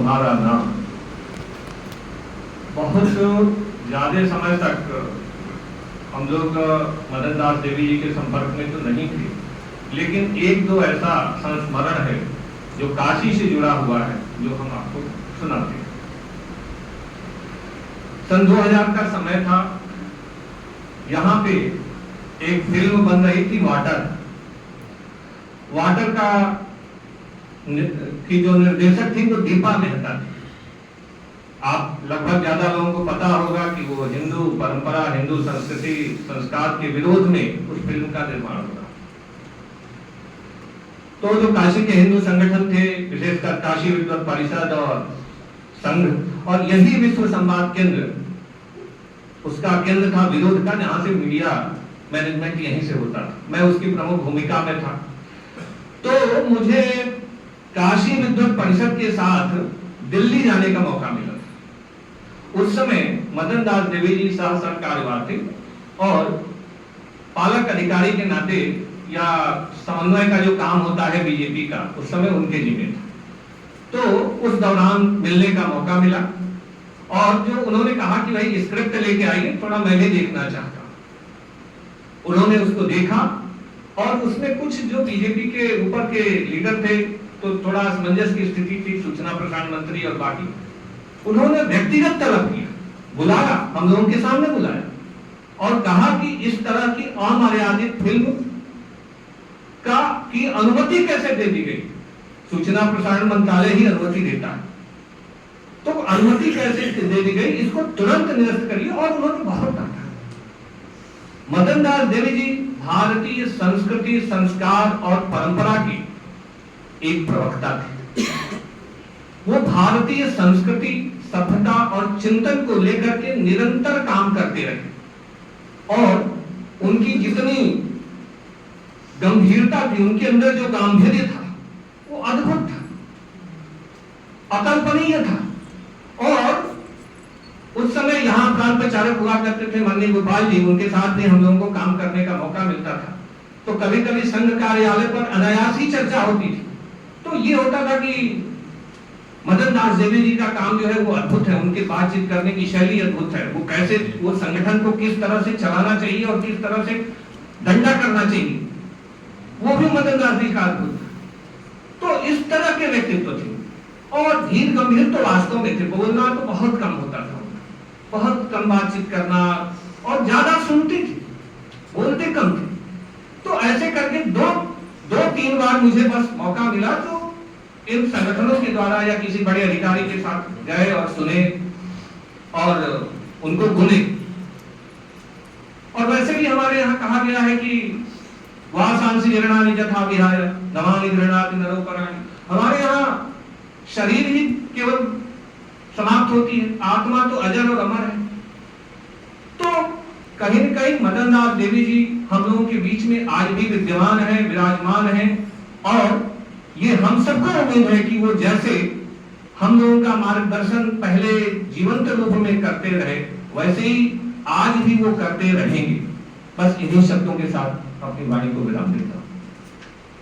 तुम्हारा नाम। बहुत ज्यादा समय तक हम लोग मदन दास देवी जी के संपर्क में तो नहीं थे, लेकिन एक दो ऐसा संस्मरण है जो काशी से जुड़ा हुआ है, जो हम आपको सुनाते हैं। सन 2000 का समय था। यहाँ पे एक फिल्म बन रही थी वाटर का की जो निर्देशक थी वो दीपा मेहता थी। आप लगभग ज्यादा लोगों को पता होगा कि वो हिंदू परंपरा, हिंदू संस्कृति, संस्कार के विरोध में उस फिल्म का निर्माण हुआ। तो जो काशी के हिंदू संगठन थे, विशेषकर काशी विद्वत परिषद और संघ, और यही विश्व संवाद केंद्र उसका केंद्र था विरोध का, जहां से मीडिया मैनेजमेंट यहीं से होता था। मैं उसकी प्रमुख भूमिका में था। तो मुझे काशी विद्वत परिषद के साथ दिल्ली जाने का मौका मिला था। उस समय मदन दास देवी जी सह कार्यवाह थे और पालक अधिकारी के नाते या समन्वय का जो काम होता है बीजेपी का, उस समय उनके जिम्मे था। तो उस दौरान मिलने का मौका मिला और जो उन्होंने कहा कि भाई स्क्रिप्ट लेके आइए, थोड़ा मैं भी देखना चाहता हूं। उन्होंने उसको देखा और उसमें कुछ जो बीजेपी के ऊपर के लीडर थे, तो थोड़ा असमंजस की स्थिति थी, सूचना प्रसारण मंत्री और बाकी। उन्होंने व्यक्तिगत तलब किया, बुलाया, हम लोगों के सामने बुलाया और कहा कि इस तरह की अमर्यादित फिल्म का की अनुमति कैसे दे दी गई? सूचना प्रसारण मंत्रालय ही अनुमति देता है, तो अनुमति कैसे दे दी गई? इसको तुरंत निरस्त करिए। और उन्होंने बहुत डांटा। मदन दास देवी जी भारतीय संस्कृति, संस्कार और परंपरा की एक प्रवक्ता थे। वो भारतीय संस्कृति, सभ्यता और चिंतन को लेकर के निरंतर काम करते रहे और उनकी जितनी गंभीरता थी, उनके अंदर जो गांधीर्य था, वो अद्भुत था, अकल्पनीय था। और उस समय यहाँ प्रांत प्रचारक हुआ करते थे माननीय गोपाल जी, उनके साथ भी हम लोगों को काम करने का मौका मिलता था। तो कभी कभी संघ कार्यालय पर अनायास ही चर्चा होती थी। तो ये होता था कि मदन दास देवी जी का काम जो है वो अद्भुत है, उनके बातचीत करने की शैली अद्भुत है। वो कैसे वो संगठन को किस तरह से चलाना चाहिए और किस तरह से डंडा करना चाहिए, वो भी मदन दास जी का अद्भुत था। तो इस तरह के व्यक्तित्व थे और धीर गंभीर तो वास्तव में थे। बोलना तो बहुत कम होता था, बहुत कम बातचीत करना और ज्यादा सुनते थे, बोलते कम थे। तो ऐसे करके दो तीन बार मुझे बस मौका मिला तो इन संगठनों के द्वारा या किसी बड़े अधिकारी के साथ गए और सुने और उनको गुने। और वैसे भी हमारे यहाँ कहा गया है कि वासांसी जरणानि जथा विहाय नमानि गृह्णाति नरोपराणि। हमारे यहाँ शरीर ही केवल समाप्त होती है, आत्मा तो अजर और अमर है। तो कहीं न कहीं मदन दास देवी जी हम लोगों के बीच में आज भी विद्यमान है, विराजमान है। और ये हम सबको उम्मीद है कि वो जैसे हम लोगों का मार्गदर्शन पहले जीवंत रूप में करते रहे, वैसे ही आज भी वो करते रहेंगे। बस इन्हीं शब्दों के साथ अपनी वाणी को विराम देता हूं।